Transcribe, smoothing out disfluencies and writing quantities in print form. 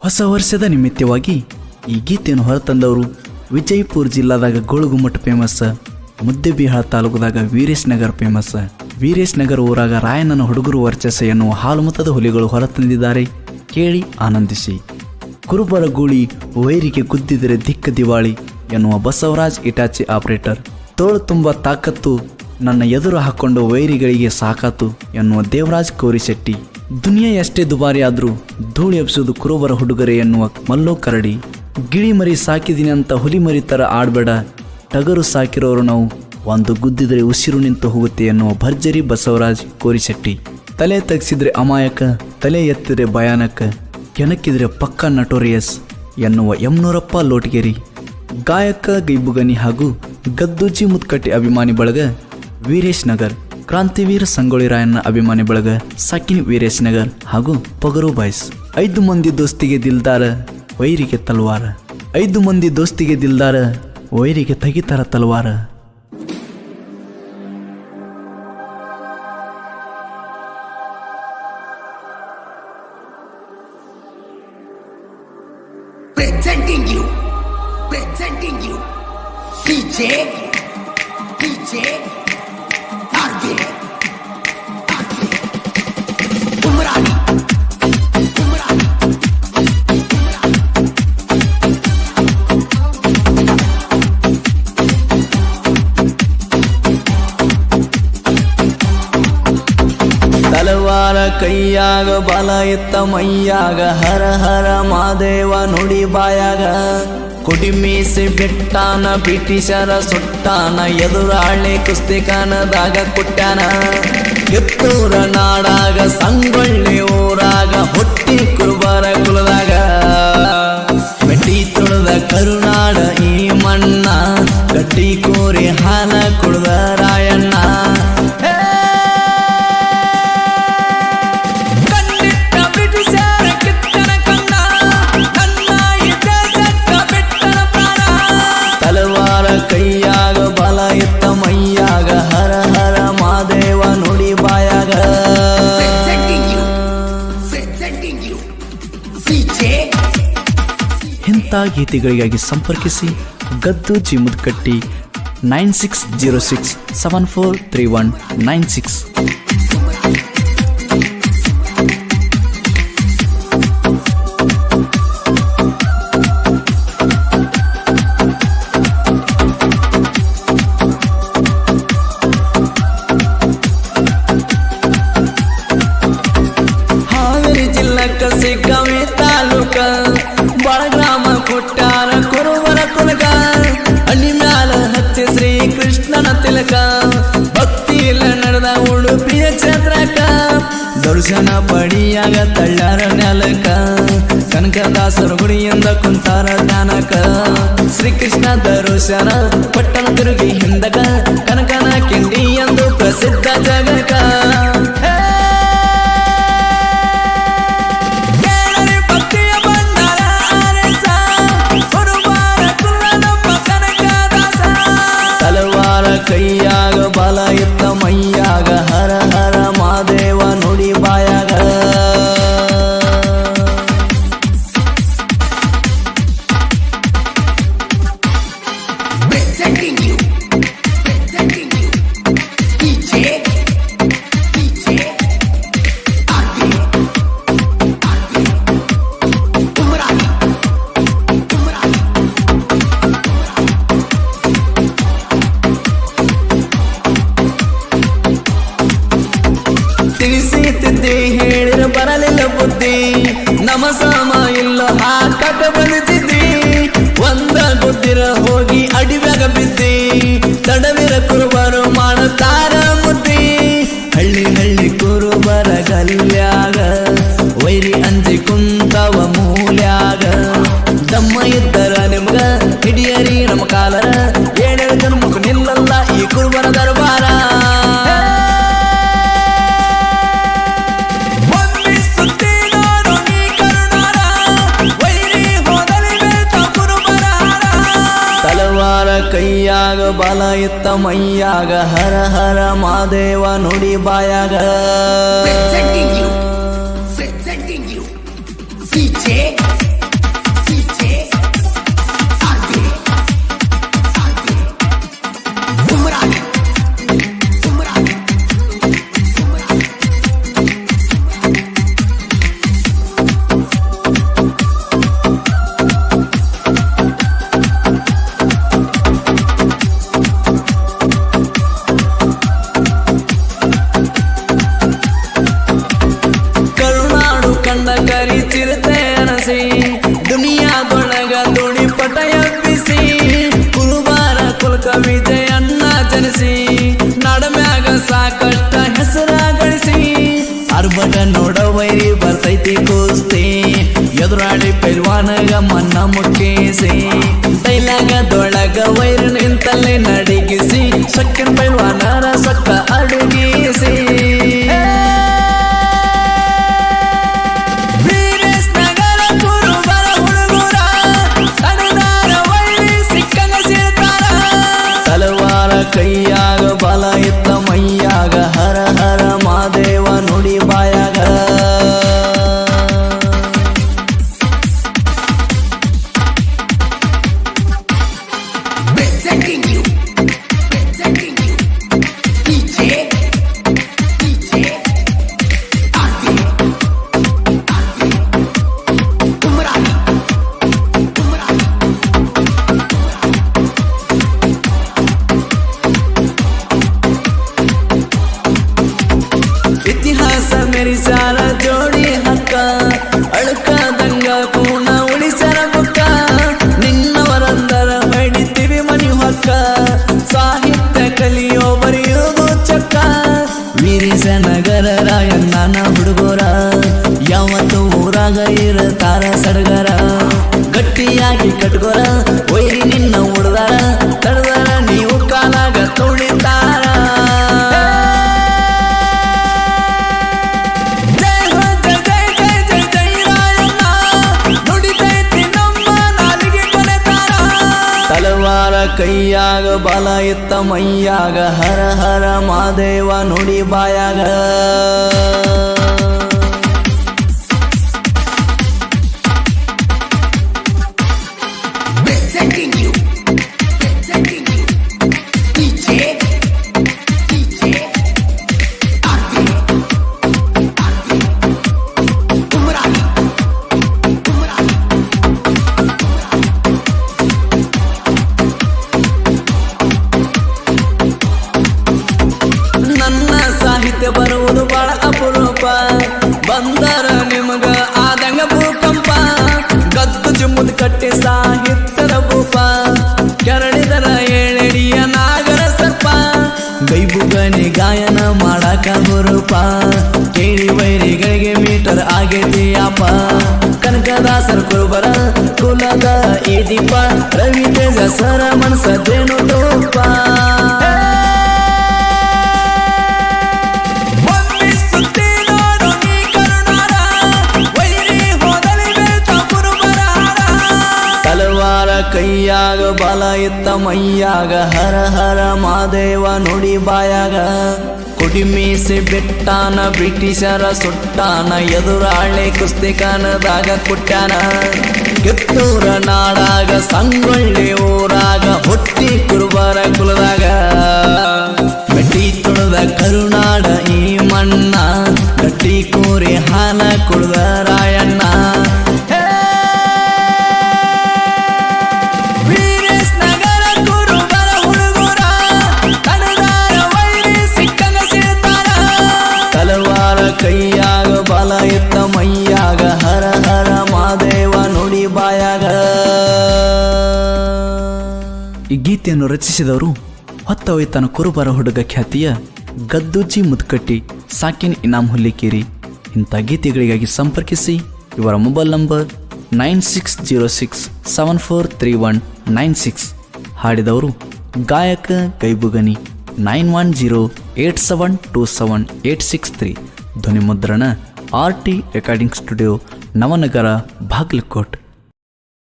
ಹೊಸ ವರ್ಷದ ನಿಮಿತ್ತವಾಗಿ ಈ ಗೀತೆಯನ್ನು ಹೊರತಂದವರು ವಿಜಯಪುರ ಜಿಲ್ಲಾದಾಗ ಗೋಳುಗುಮ್ಮಟ ಫೇಮಸ್, ಮುದ್ದೇಬಿಹಾಳ ತಾಲೂಕದಾಗ ವೀರೇಶ್ ನಗರ್ ಫೇಮಸ್. ವೀರೇಶ್ ನಗರ್ ಊರಾಗ ರಾಯಣ್ಣನ ಹುಡುಗರು ವರ್ಚಸ್ಸ ಎನ್ನುವ ಹಾಲುಮತದ ಹುಲಿಗಳು ಹೊರತಂದಿದ್ದಾರೆ. ಕೇಳಿ ಆನಂದಿಸಿ. ಕುರುಬರ ಗೂಳಿ ವೈರಿಗೆ ಗುದ್ದಿದರೆ ದಿಕ್ಕ ದಿವಾಳಿ ಎನ್ನುವ ಬಸವರಾಜ್ ಇಟಾಚಿ ಆಪರೇಟರ್. ತೋಳು ತುಂಬ ತಾಕತ್ತು ನನ್ನ ಎದುರು ಹಾಕೊಂಡು ವೈರಿಗಳಿಗೆ ಸಾಕಾತು ಎನ್ನುವ ದೇವರಾಜ್ ಕೋರಿಶೆಟ್ಟಿ. ದುನಿಯಾ ಎಷ್ಟೇ ದುಬಾರಿ ಆದರೂ ಧೂಳು ಎಬ್ಸೋದು ಕುರುಬರ ಹುಡುಗರೆ ಎನ್ನುವ ಮಲ್ಲೋ ಕರಡಿ. ಗಿಳಿ ಮರಿ ಸಾಕಿದಿನಿ ಅಂತ ಹುಲಿ ಮರಿ ಥರ ಆಡಬೇಡ, ಟಗರು ಸಾಕಿರೋರು ನಾವು, ಒಂದು ಗುದ್ದಿದರೆ ಉಸಿರು ನಿಂತು ಹೋಗುತ್ತೆ ಎನ್ನುವ ಭರ್ಜರಿ ಬಸವರಾಜ್ ಕೋರಿಶೆಟ್ಟಿ. ತಲೆ ತಗ್ಸಿದ್ರೆ ಅಮಾಯಕ, ತಲೆ ಎತ್ತಿದ್ರೆ ಭಯಾನಕ, ಕೆಣಕಿದ್ರೆ ಪಕ್ಕ ನಟೋರಿಯಸ್ ಎನ್ನುವ ಯಮನೂರಪ್ಪ ಲೋಟಗೇರಿ. ಗಾಯಕ ಗೈಬುಗನಿ ಹಾಗೂ ಗದ್ದೂಜಿ ಮುತ್ಕಟ್ಟಿ ಅಭಿಮಾನಿ ಬಳಗ ವೀರೇಶ್ ನಗರ್. ಕ್ರಾಂತಿವೀರ ಸಂಗೊಳ್ಳಿ ರಾಯಣ್ಣ ಅಭಿಮಾನಿ ಬಳಗ ಸಾಕಿನ್ ವೀರೇಶ್ ನಗರ್ ಹಾಗೂ ಪಗರು ಬಾಯ್ಸ್. 5 ಮಂದಿ ದೋಸ್ತಿಗೆ ದಿಲ್ದಾರ, ವೈರಿಗೆ ತಲ್ವಾರ. 5 ಮಂದಿ ದೋಸ್ತಿಗೆ ದಿಲ್ದಾರ, ವೈರಿಗೆ ತೆಗಿತಾರ ತಲ್ವಾರ. Presenting you, DJ RJ Umrani. ತಲವಾರ ಕೈಯಾಗ, ಬಲ ಎತ್ತ ಮೈಯಾಗ, ಹರ ಹರ ಮಾದೇವ ನುಡಿ ಬಾಯಾಗ. ಕುಡಿಮೀಸಿ ಬೆಟ್ಟಾನ ಬ್ರಿಟಿಷರ ಸುಟ್ಟಾನ, ಎದುರಾಳಿ ಕುಸ್ತಿ ಕನದಾಗ ಕುಟ್ಟಾನ. ಕಿತ್ತೂರ ನಾಡಾಗ ಸಂಗೊಳ್ಳಿ ಊರಾಗ, ಹುಟ್ಟಿ ಕುರುಬರ ಕುಲದಾಗ. ಮೆಟ್ಟಿ ತುಳಿದ ಕರುನಾಡ ಈ ಮಣ್ಣ, ಗಟ್ಟಿ ಕೋರಿ ಹಾಲ ಕುಡ್ದ ರಾಯಣ್ಣ. ಕೈಯಾಗ, ಬಲ ಎತ್ತ ಮೈಯಾಗ, ಹರ ಹರ ಮಾದೇವ ನುಡಿ ಬಾಯಾಗ. ಇಂಥ ಗೀತೆಗಳಿಗಾಗಿ ಸಂಪರ್ಕಿಸಿ ಗದ್ದೂಜಿ ಮುದ್ಕಟ್ಟಿ 9606743196. ಸಿಗ್ಗಾವಿ ತಾಲೂಕ ಬಳಗ್ರಾಮ ಕೊಟ್ಟಾರ ಕುರುಬರ ಕುಲಕ. ಅಣಿ ಮ್ಯಾಲ ಹಚ್ಚಿ ಶ್ರೀ ಕೃಷ್ಣನ ತಿಲಕ, ಭಕ್ತಿಲ ನಡೆದ ಉಡುಪಿಯ ಕ್ಷೇತ್ರಕ. ದರ್ಶನ ಪಡಿಯಾಗ ತಳ್ಳಾರ ನೆಲಕ, ಕನಕದಾಸರ ಗುಡಿಯಿಂದ ಕುಂತಾರ ಜ್ಞಾನಕ. ಶ್ರೀಕೃಷ್ಣ ದರ್ಶನ ಪಟ್ಟಣ ತಿರುಗಿ ಹಿಂದಕ, ಕನಕನ ಕಿಂಡಿ ಎಂದು ಪ್ರಸಿದ್ಧ ಜಗಕ. ಕೈಯಾಗ, ಬಲ ಎತ್ತ ಮೈಯಾಗ, ಹರ ಹರ ಮಾದೇವ ನುಡಿ ಬಾಯಾಗ. Presenting you, DJ RJ Umrani. ತಿಳಿಸಿದ್ದೆ ಹೇಳಿರ ಬರಲಿಲ್ಲ ಬುದ್ಧಿ, ನಮ ಸಮ ಇಲ್ಲ ಹಾಕಕ ಬಂದಿದ್ದಿ. ಒಂದ ಗೊತ್ತಿರ ಹೋಗಿ ಅಡಿವ್ಯಾಗ ಬಿದ್ದಿ, ತಡವಿರ ಕುರುಬರು ಮಾಡುತ್ತಾರ ಮುದ್ದಿ. ಹಳ್ಳಿ ಹಳ್ಳಿ ಕುರುಬರ ಗಲ್ಯಾಗ, ವೈರಿ ಅಂಜಿ ಕುಂತವ ಮೂಲ್ಯಾಗ. ದಮ್ಮ ಇದ್ದರ ನಿಮ್ಗ ಹಿಡಿಯರಿ ನಮ್ಮ ಕಾಲರ, ಏಳೇಳು ಜನ್ಮಕ್ಕೂ ನಿಲ್ಲಲ್ಲ ಈ ಕುರುಬರ ದರ್ಬಾರ. ಕೈಯಾಗ, ಬಲ ಎತ್ತ ಮೈಯಾಗ, ಹರ ಹರ ಮಾದೇವ ನುಡಿ ಬಾಯಾಗ. Presenting you, DJ ಎದುರಾಳಿ ಪೈಲ್ವಾನಗ ಮನ್ನ ಮುಕ್ಕೇಸಿ ಡೈಲಾಗದೊಳಗ ವೈರ್ ನಿಂತಲ್ಲೇ ನಡಿಗಿಸಿ ಸಕ್ಕನ್ ಪೈಲ್ವಾನರ ಸಕ್ಕ ಅಡುಗಿಸಿ ಕೈಯಾಗ ಬಲ ಇತ್ತ ಮೈಯಾಗ ಹರ ಹರ ಮಾದೇವ ನುಡಿ ಬಾಯಾಗ Presenting you DJ Arti Umrani ಇತಿಹಾಸ ಮೆರಿಸಾರ ಜೋಡಿ ಹಕ್ಕ ಅಳುಕದಂಗ ಪೂರ್ಣ ಉಳಿಸರ ಬುಕ್ಕ ನಿನ್ನವರಂದರ ಹೊಡಿತೀವಿ ಮನಿ ಹೊಕ್ಕ ಸಾಹಿತ್ಯ ಕಲಿಯೋ ಬರೆಯೋದು ಚಕ್ಕ ವೀರೇಶ ನಗರ ರಾಯಣ್ಣನ ಹುಡುಗರ ಯಾವತ್ತು ಊರಾಗ ಇರತಾರ ಸಡಗರ ಗಟ್ಟಿಯಾಗಿ ಕಟ್ಗೋರ ಒಯ್ರಿ ನಿನ್ನ ಉಡ್ದಾರ ತಡದಾರ ನೀವು ಕಾಲಾಗ ತುಳಿತಾರ ತಲವಾರ ಕೈಯಾಗ ಬಲ ಇತ್ತ ಮೈಯಾಗ ಹರ ಹರ ಮಾದೇವ ನುಡಿ ಬಾಯಾಗ Presenting you DJ Arti Umrani ನನ್ನ ಸಾಹಿತ್ಯ ಬರುವುದು ಬಹಳ ಅಪರೂಪ ಬಂದರ ನಿಮಗ ಆದಂಗ ಭೂಕಂಪ ಗದ್ದು ಜುಮ್ಮುದ್ ಕಟ್ಟಿ ಸಾಹಿತ್ಯದ ಭೂಪ ಕೆರಳಿದರ ಏಳೆಡಿಯ ನಾಗರ ಸರ್ಪ ಗೈಬುಗನಿ ಗಾಯನ ಮಾಡಾಕ ಹುರುಪ ಕೇಳಿ ವೈರಿಗಳಿಗೆ ಮೀಟರ್ ಆಗೈತಿ ಅಪ ಕನಕದಾಸರ ಕುರುಬರ ಕುಲದ ಈ ದೀಪ ರವಿ ತೇಜ ಸರ ಮನಸದೇನು ತೋಪ ಕೈಯಾಗ ಬಲ ಇತ್ತ ಮೈಯಾಗ ಹರ ಹರ ಮಾದೇವ ನುಡಿ ಬಾಯಾಗ ಕುಡಿಮೀಸಿ ಬಿಟ್ಟಾನ ಬ್ರಿಟಿಷರ ಸುಟ್ಟಾನ ಎದುರಾಳೆ ಕುಸ್ತಿ ಕನದಾಗ ಕುಟ್ಟಾನ ಕಿತ್ತೂರ ನಾಡಾಗ ಸಂಗೊಳ್ಳಿ ಊರಾಗ ಹುಟ್ಟಿ ಕುರುಬರ ಕುಲದಾಗ ಗಟ್ಟಿ ತುಳದ ಕರುನಾಡ ಈ ಮಣ್ಣ ಗಟ್ಟಿ ಕೋರಿ ಹಾಲ ಕುಳ್ದ ರಾಯಣ್ಣ ಕೈಯಾಗ ಬಲ ಇತ್ತ ಮೈಯಾಗ ಹರ ಹರ ಮಾದೇವ ನುಡಿ ಬಾಯಾಗ ಈ ಗೀತೆಯನ್ನು ರಚಿಸಿದವರು ಹೊತ್ತ ಹೋಯ್ತನ ಕುರುಬರ ಹುಡುಗ ಖ್ಯಾತಿಯ ಗದ್ದೂಜಿ ಮುದ್ಕಟ್ಟಿ ಸಾಕಿನ್ ಇನಾಮ್ ಹುಲ್ಲಿಕೇರಿ ಇಂಥ ಗೀತೆಗಳಿಗಾಗಿ ಸಂಪರ್ಕಿಸಿ ಇವರ ಮೊಬೈಲ್ ನಂಬರ್ 9606743196 ಹಾಡಿದವರು ಗಾಯಕ ಗೈಬುಗನಿ 9108727863 ಧ್ವನಿ ಮುದ್ರಣ RT recording studio Navanagar Bagalkot.